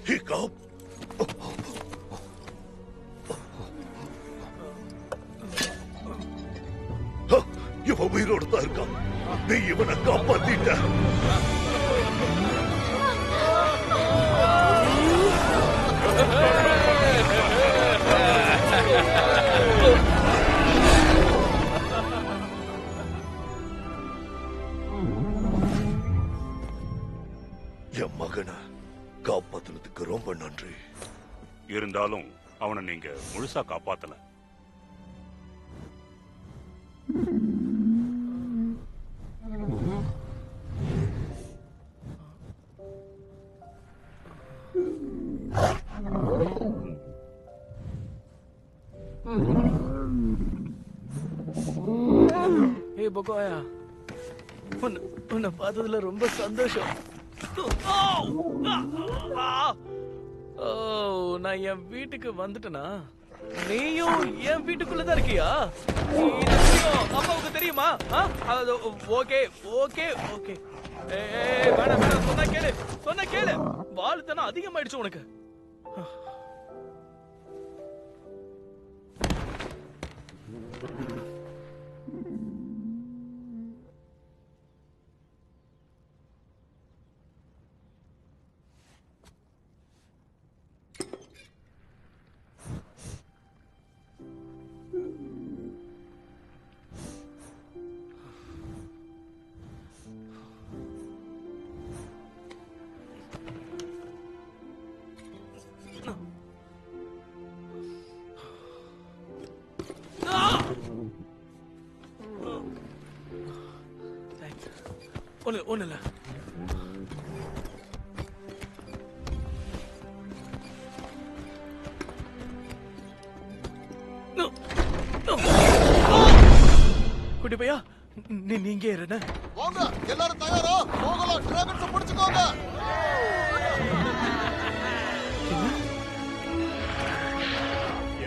ஹிகாப், இவன் உயிரோடு தான் இருக்கான். நீ இவனை காப்பாத்திட்ட. என் மகனை காப்பாத்தினதுக்கு ரொம்ப நன்றி. இருந்தாலும் அவனை நீங்க முழுசா காப்பாத்தல. ஏய் பகோயா, உன்னை பார்த்ததுல ரொம்ப சந்தோஷம். நான் என் வீட்டுக்கு வந்துட்டேனா? நீயும் என் வீட்டுக்குள்ளதான் இருக்கியா? அப்பாவுக்கு தெரியுமா? Okay okay okay. வேணாம் வேணாம், சொன்னா கேளு. வாழ்த்தனா அதிகமாயிடுச்சு உனக்கு. ஒண்ணு இல்ல. குட்டி பையா, நீங்க இருங்க. வாங்க, எல்லாரும் தயாரா? போகலாம். டிராகன்ஸ் பிடிச்சுக்கோங்க.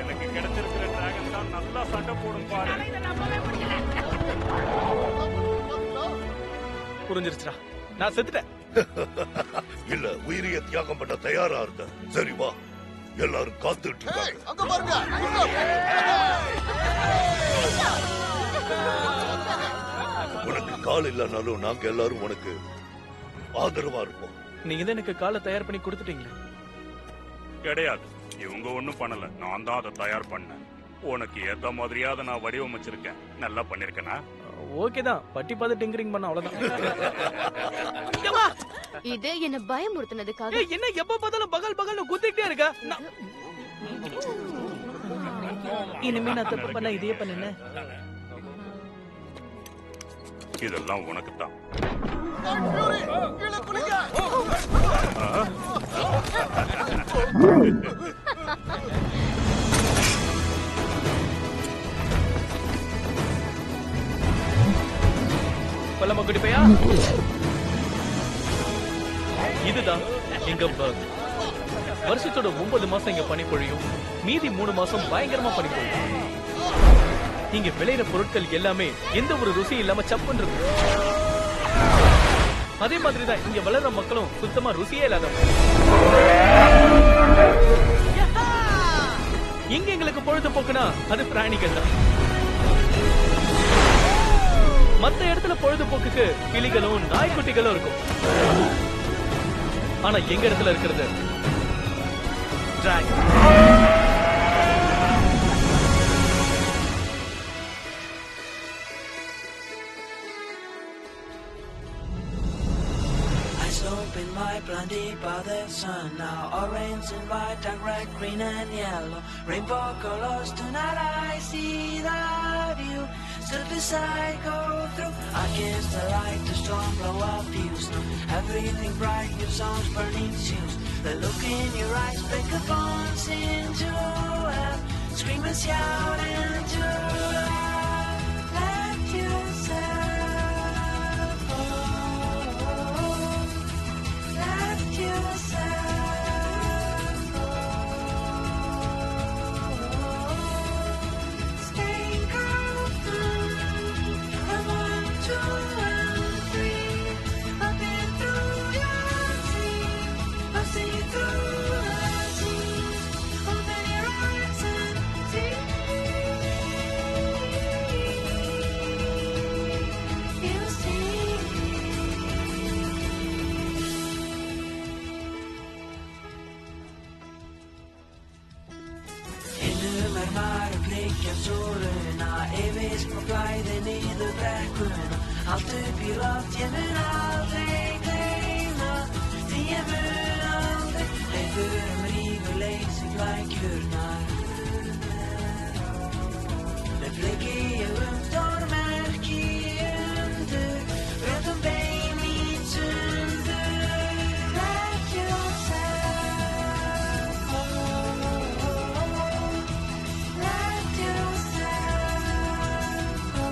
எனக்கு கிடைச்சிருக்கிற டிராகன் தான் நல்லா சண்டை போடும் பாரு. புரிஞ்சிருச்சுடா, நான் செத்துட்டேன். இல்ல, உயிரிய தியாகம் பண்ண தயாரா இருந்த. சரி வா, எல்லாரும் காத்துட்டு இருக்காங்க. அங்க பாருங்க. உனக்கு கால் இல்லனாலும் நாங்க எல்லாரும் உனக்கு ஆதரவா இருப்போம். நீங்க தான் எனக்கு காலை தயார் பண்ணி கொடுத்துட்டீங்களே. கிடையாது, இவங்க ஒண்ணும் பண்ணல. நான் தான் அதை தயார் பண்ணேன். உனக்கு ஏத்த மாதிரியா அதை நான் வடிவமைச்சிருக்கேன். நல்லா பண்ணிருக்கேனா? ஓகேதான், பட்டி பார்த்து டிங்கரிங் பண்ண அவ்வளவுதான். இது என்ன பயமுறுத்தினதுக்காக. என்ன எப்ப பார்த்தாலும் பகல் பகல் குத்திக்கிட்டே இருக்க? இனிமே நான் தப்பு பண்ண இதையே பண்ணு. இதெல்லாம் உனக்கு தான். பல்லம்மா குட்டி பையா, இதுதான் எங்க பர்க். வருஷத்தோட 9 மாசம் இங்க பனிப்பொழியும், மீதி 3 மாசம் பயங்கரமா பனிப்பொழியும். இங்க விளையிற பொருட்கள் எல்லாமே எந்த ஒரு ருசி இல்லாம சப்புன்னு இருக்கும். அதே மாதிரிதான் இங்க வளர்ற மக்களும் சுத்தமா ருசியே இல்லாதவங்க. இங்க எங்களுக்கு பொழுதுபோக்குனா அது பிராணிகள் தான். மத்த இடத்துல பொழுதுபோக்குக்கு கிளிகளும் நாய்க்குட்டிகளும் இருக்கும். ஆனா எங்க இடத்துல இருக்கிறது dragon. Been my blinded by the sun. Now orange and white, dark red, green and yellow, rainbow colors. Tonight I see the view. Still beside, go through. Against the light, the storm blow up you snow. Everything bright, new songs, burning shoes. The look in your eyes, break a bones into hell. Scream and shout into life. Let yourself. Through your dream, I'll see through Allt upp í loft, ég mun aldrei gleyma því ég mun aldrei hleypur rífur leysir flækjurnar með bliki í stórmerki undur röndum bein í sundur Let yourself go Let yourself go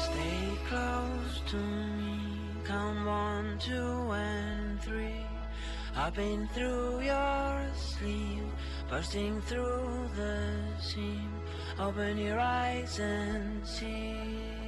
Stay close to me Count 1, 2, and 3 Hopping through your sleeve Bursting through the seam Open your eyes and see